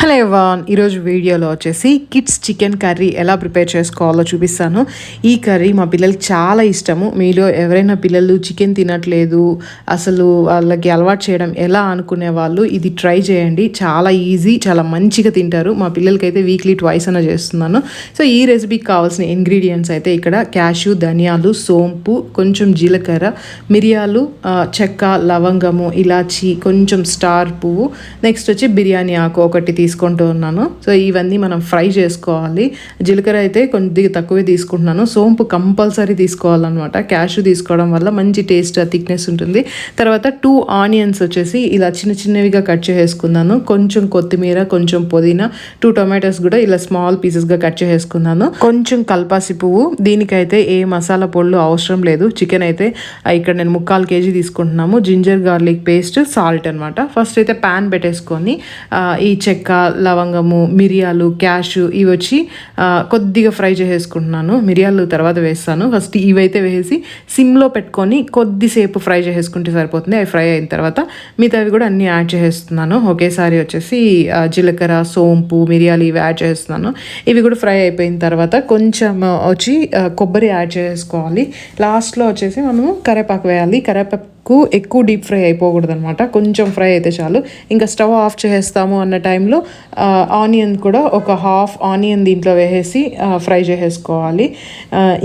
Hello everyone, ఈరోజు వీడియోలో వచ్చేసి కిడ్స్ చికెన్ కర్రీ ఎలా ప్రిపేర్ చేసుకోవాలో చూపిస్తాను. ఈ కర్రీ మా పిల్లలకి చాలా ఇష్టము. మీలో ఎవరైనా పిల్లలు చికెన్ తినట్లేదు, అసలు వాళ్ళకి అలవాటు చేయడం ఎలా అనుకునే వాళ్ళు ఇది ట్రై చేయండి. చాలా ఈజీ, చాలా మంచిగా తింటారు. మా పిల్లలకి అయితే వీక్లీ ట్వైస్ అన్న చేస్తున్నాను. సో ఈ రెసిపీకి కావాల్సిన ఇంగ్రీడియంట్స్ అయితే ఇక్కడ క్యాష్యూ, ధనియాలు, సోంపు, కొంచెం జీలకర్ర, మిరియాలు, చెక్క, లవంగము, ఇలాచి, కొంచెం స్టార్ పువ్వు, నెక్స్ట్ వచ్చి బిర్యానీ ఆకు ఒకటి తీసుకుంటూ ఉన్నాను. సో ఇవన్నీ మనం ఫ్రై చేసుకోవాలి. జీలకర్ర అయితే కొద్దిగా తక్కువే తీసుకుంటున్నాను. సోంపు కంపల్సరీ తీసుకోవాలన్నమాట. క్యాష్యూ తీసుకోవడం వల్ల మంచి టేస్ట్, థిక్నెస్ ఉంటుంది. తర్వాత 2 ఆనియన్స్ వచ్చేసి ఇలా చిన్న చిన్నవిగా కట్ చేసుకున్నాను. కొంచెం కొత్తిమీర, కొంచెం పుదీనా, 2 టొమాటోస్ కూడా ఇలా స్మాల్ పీసెస్గా కట్ చేసుకున్నాను. కొంచెం కల్పాసి పువ్వు. దీనికైతే ఏ మసాలా పొళ్ళు అవసరం లేదు. చికెన్ అయితే ఇక్కడ నేను 3/4 kg తీసుకుంటున్నాము. జింజర్ గార్లిక్ పేస్ట్, సాల్ట్ అనమాట. ఫస్ట్ అయితే ప్యాన్ పెట్టేసుకొని ఈ చెక్క, లవంగము, మిరియాలు, క్యాషు ఇవి వచ్చి కొద్దిగా ఫ్రై చేసేసుకుంటున్నాను. మిరియాలు తర్వాత వేస్తాను. ఫస్ట్ ఇవైతే వేసి సిమ్లో పెట్టుకొని కొద్దిసేపు ఫ్రై చేసేసుకుంటే సరిపోతుంది. అవి ఫ్రై అయిన తర్వాత మిగతావి కూడా అన్నీ యాడ్ చేసేస్తున్నాను. ఒకేసారి వచ్చేసి జీలకర్ర, సోంపు, మిరియాలు ఇవి యాడ్ చేస్తున్నాను. ఇవి కూడా ఫ్రై అయిపోయిన తర్వాత కొంచెం వచ్చి కొబ్బరి యాడ్ చేసుకోవాలి. లాస్ట్లో వచ్చేసి మనము కరివేపాకు వేయాలి. కరివేపాకు ఎక్కువ డీప్ ఫ్రై అయిపోకూడదు అనమాట. కొంచెం ఫ్రై అయితే చాలు. ఇంకా స్టవ్ ఆఫ్ చేస్తాము అన్న టైంలో ఆనియన్ కూడా ఒక హాఫ్ ఆనియన్ దీంట్లో వేసేసి ఫ్రై చేసేసుకోవాలి.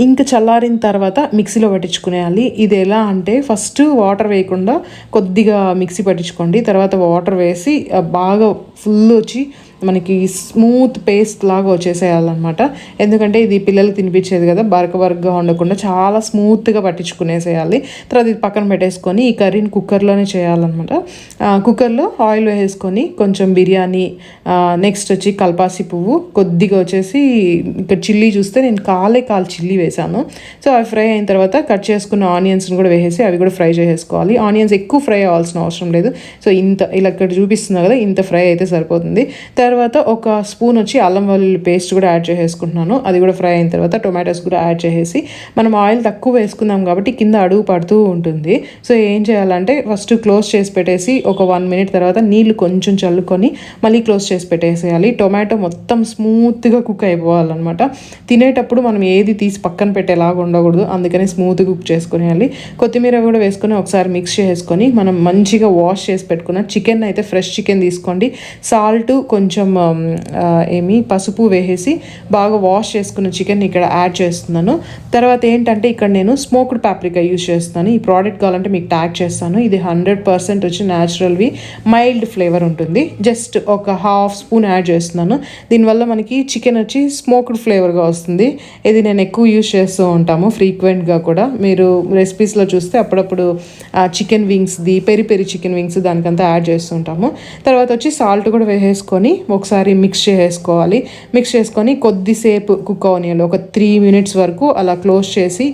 ఇంకా చల్లారిన తర్వాత మిక్సీలో పట్టించుకునేయాలి. ఇది ఎలా అంటే ఫస్ట్ వాటర్ వేయకుండా కొద్దిగా మిక్సీ పట్టించుకోండి. తర్వాత వాటర్ వేసి బాగా ఫుల్ వచ్చి మనకి స్మూత్ పేస్ట్ లాగా వచ్చేసేయాలన్నమాట. ఎందుకంటే ఇది పిల్లలకి తినిపించేది కదా, బరకగా ఉండకుండా చాలా స్మూత్గా పట్టించుకునేసేయాలి. తర్వాత ఇది పక్కన పెట్టేసుకొని ఈ కర్రీని కుక్కర్లోనే చేయాలన్నమాట. కుక్కర్లో ఆయిల్ వేసుకొని కొంచెం బిర్యానీ, నెక్స్ట్ వచ్చి కల్పాసి పువ్వు, కొద్దిగా వచ్చేసి ఇక్కడ చిల్లీ చూస్తే నేను కాల్ చిల్లీ వేసాను. సో అవి ఫ్రై అయిన తర్వాత కట్ చేసుకున్న ఆనియన్స్ని కూడా వేసేసి అవి కూడా ఫ్రై చేసేసుకోవాలి. ఆనియన్స్ ఎక్కువ ఫ్రై అవ్వాల్సిన అవసరం లేదు. సో ఇంత ఇలా ఇక్కడ చూపిస్తున్నా కదా, ఇంత ఫ్రై అయితే సరిపోతుంది. తర్వాత ఒక స్పూన్ వచ్చి అల్లం వెల్లుల్లి పేస్ట్ కూడా యాడ్ చేసేసుకుంటున్నాను. అది కూడా ఫ్రై అయిన తర్వాత టొమాటోస్ కూడా యాడ్ చేసేసి, మనం ఆయిల్ తక్కువ వేసుకుందాం కాబట్టి కింద అడుగు పడుతూ ఉంటుంది. సో ఏం చేయాలంటే ఫస్ట్ క్లోజ్ చేసి పెట్టేసి ఒక 1 minute తర్వాత నీళ్లు కొంచెం చల్లుకొని మళ్ళీ క్లోజ్ చేసి పెట్టేసేయాలి. టొమాటో మొత్తం స్మూత్గా కుక్ అయిపోవాలన్నమాట. తినేటప్పుడు మనం ఏది తీసి పక్కన పెట్టేలాగా ఉండకూడదు, అందుకని స్మూత్గా కుక్ చేసుకునేయాలి. కొత్తిమీర కూడా వేసుకొని ఒకసారి మిక్స్ చేసుకొని మనం మంచిగా వాష్ చేసి పెట్టుకున్న చికెన్ అయితే ఫ్రెష్ చికెన్ తీసుకోండి. సాల్ట్, కొంచెం పసుపు వేసేసి బాగా వాష్ చేసుకున్న చికెన్ ఇక్కడ యాడ్ చేస్తున్నాను. తర్వాత ఏంటంటే ఇక్కడ నేను స్మోక్డ్ పాప్రికా యూజ్ చేస్తున్నాను. ఈ ప్రోడక్ట్ కావాలంటే మీకు ట్యాగ్ చేస్తాను. ఇది 100% వచ్చి న్యాచురల్వి, మైల్డ్ ఫ్లేవర్ ఉంటుంది. జస్ట్ ఒక హాఫ్ స్పూన్ యాడ్ చేస్తున్నాను. దీనివల్ల మనకి చికెన్ వచ్చి స్మోక్డ్ ఫ్లేవర్గా వస్తుంది. ఇది నేను ఎక్కువ యూజ్ చేస్తూ ఉంటాము ఫ్రీక్వెంట్గా కూడా. మీరు రెసిపీస్లో చూస్తే అప్పుడప్పుడు చికెన్ వింగ్స్ది, పెరి చికెన్ వింగ్స్ దానికంతా యాడ్ చేస్తూ ఉంటాము. తర్వాత వచ్చి సాల్ట్ కూడా వేసేసుకొని ఒకసారి మిక్స్ చేసుకోవాలి. మిక్స్ చేసుకొని కొద్దిసేపు కుక్ అవ్వనియాలి. ఒక 3 minutes వరకు అలా క్లోజ్ చేసి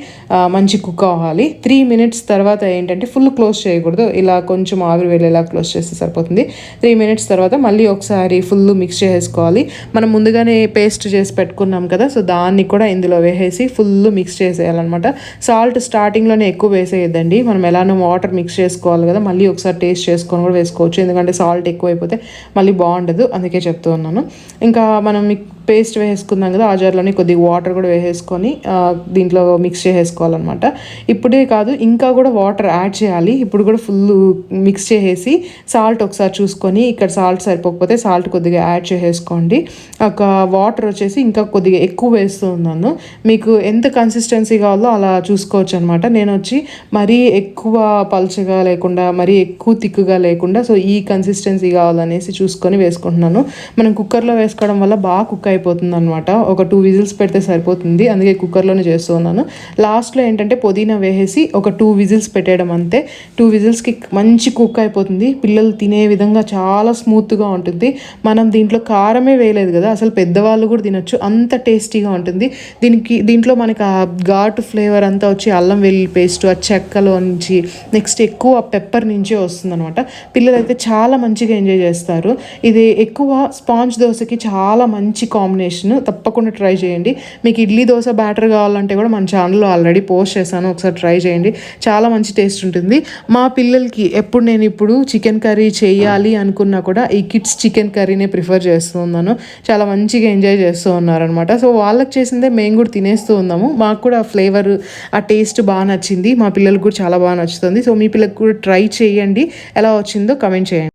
మంచి కుక్ అవ్వాలి. 3 minutes తర్వాత ఏంటంటే ఫుల్ క్లోజ్ చేయకూడదు, ఇలా కొంచెం ఆవిరి వెళ్ళేలా క్లోజ్ చేస్తే సరిపోతుంది. 3 minutes తర్వాత మళ్ళీ ఒకసారి ఫుల్ మిక్స్ చేసుకోవాలి. మనం ముందుగానే పేస్ట్ చేసి పెట్టుకున్నాం కదా, సో దాన్ని కూడా ఇందులో వేసేసి ఫుల్ మిక్స్ చేసేయాలన్నమాట. సాల్ట్ స్టార్టింగ్లోనే ఎక్కువ వేసేయద్దండి. మనం ఎలానో వాటర్ మిక్స్ చేసుకోవాలి కదా, మళ్ళీ ఒకసారి టేస్ట్ చేసుకొని కూడా వేసుకోవచ్చు. ఎందుకంటే సాల్ట్ ఎక్కువైపోతే మళ్ళీ బాగుండదు, అందుకే చెప్తూ ఉన్నాను. ఇంకా మనం పేస్ట్ వేసుకుందాం కదా, ఆ జార్లోనే కొద్దిగా వాటర్ కూడా వేసేసుకొని దీంట్లో మిక్స్ చేసేసుకోవాలన్నమాట. ఇప్పుడే కాదు, ఇంకా కూడా వాటర్ యాడ్ చేయాలి. ఇప్పుడు కూడా ఫుల్ మిక్స్ చేసేసి సాల్ట్ ఒకసారి చూసుకొని, ఇక్కడ సాల్ట్ సరిపోకపోతే సాల్ట్ కొద్దిగా యాడ్ చేసేసుకోండి. ఒక వాటర్ వచ్చేసి ఇంకా కొద్దిగా ఎక్కువ వేస్తూ ఉన్నాను. మీకు ఎంత కన్సిస్టెన్సీ కావాలో అలా చూసుకోవచ్చు అనమాట. నేను వచ్చి మరీ ఎక్కువ పల్చగా లేకుండా, మరీ ఎక్కువ తిక్కుగా లేకుండా, సో ఈ కన్సిస్టెన్సీ కావాలనేసి చూసుకొని వేసుకుంటున్నాను. మనం కుక్కర్లో వేసుకోవడం వల్ల బాగా కుక్ అయిపోతుంది అనమాట. ఒక 2 whistles పెడితే సరిపోతుంది, అందుకే కుక్కర్లోనే చేస్తూ ఉన్నాను. లాస్ట్లో ఏంటంటే పుదీనా వేసేసి ఒక 2 whistles పెట్టేయడం అంతే. 2 whistles మంచి కుక్ అయిపోతుంది. పిల్లలు తినే విధంగా చాలా స్మూత్గా ఉంటుంది. మనం దీంట్లో కారమే వేయలేదు కదా, అసలు పెద్దవాళ్ళు కూడా తినొచ్చు, అంత టేస్టీగా ఉంటుంది. దీంట్లో మనకి ఆ ఘాటు ఫ్లేవర్ అంతా వచ్చి అల్లం వెల్లుల్లి పేస్ట్, ఆ చెక్కలో నుంచి, నెక్స్ట్ ఎక్కువ పెప్పర్ నుంచే వస్తుంది అనమాట. పిల్లలు అయితే చాలా మంచిగా ఎంజాయ్ చేస్తారు. ఇది ఎక్కువ స్పాంజ్ దోశకి చాలా మంచి కాంబినేషన్, తప్పకుండా ట్రై చేయండి. మీకు ఇడ్లీ దోశ బ్యాటర్ కావాలంటే కూడా మన ఛానల్లో ఆల్రెడీ పోస్ట్ చేశాను, ఒకసారి ట్రై చేయండి. చాలా మంచి టేస్ట్ ఉంటుంది. మా పిల్లలకి నేను ఇప్పుడు చికెన్ కర్రీ చేయాలి అనుకున్నా కూడా ఈ కిడ్స్ చికెన్ కర్రీనే ప్రిఫర్ చేస్తూ ఉన్నాను. చాలా మంచిగా ఎంజాయ్ చేస్తూ ఉన్నారనమాట. సో వాళ్ళకి చేసిందే మేము కూడా తినేస్తూ ఉన్నాము. మాకు కూడా ఆ ఫ్లేవర్, ఆ టేస్ట్ బాగా నచ్చింది. మా పిల్లలకు కూడా చాలా బాగా నచ్చుతుంది. సో మీ పిల్లలకు కూడా ట్రై చేయండి, ఎలా వచ్చిందో కమెంట్ చేయండి.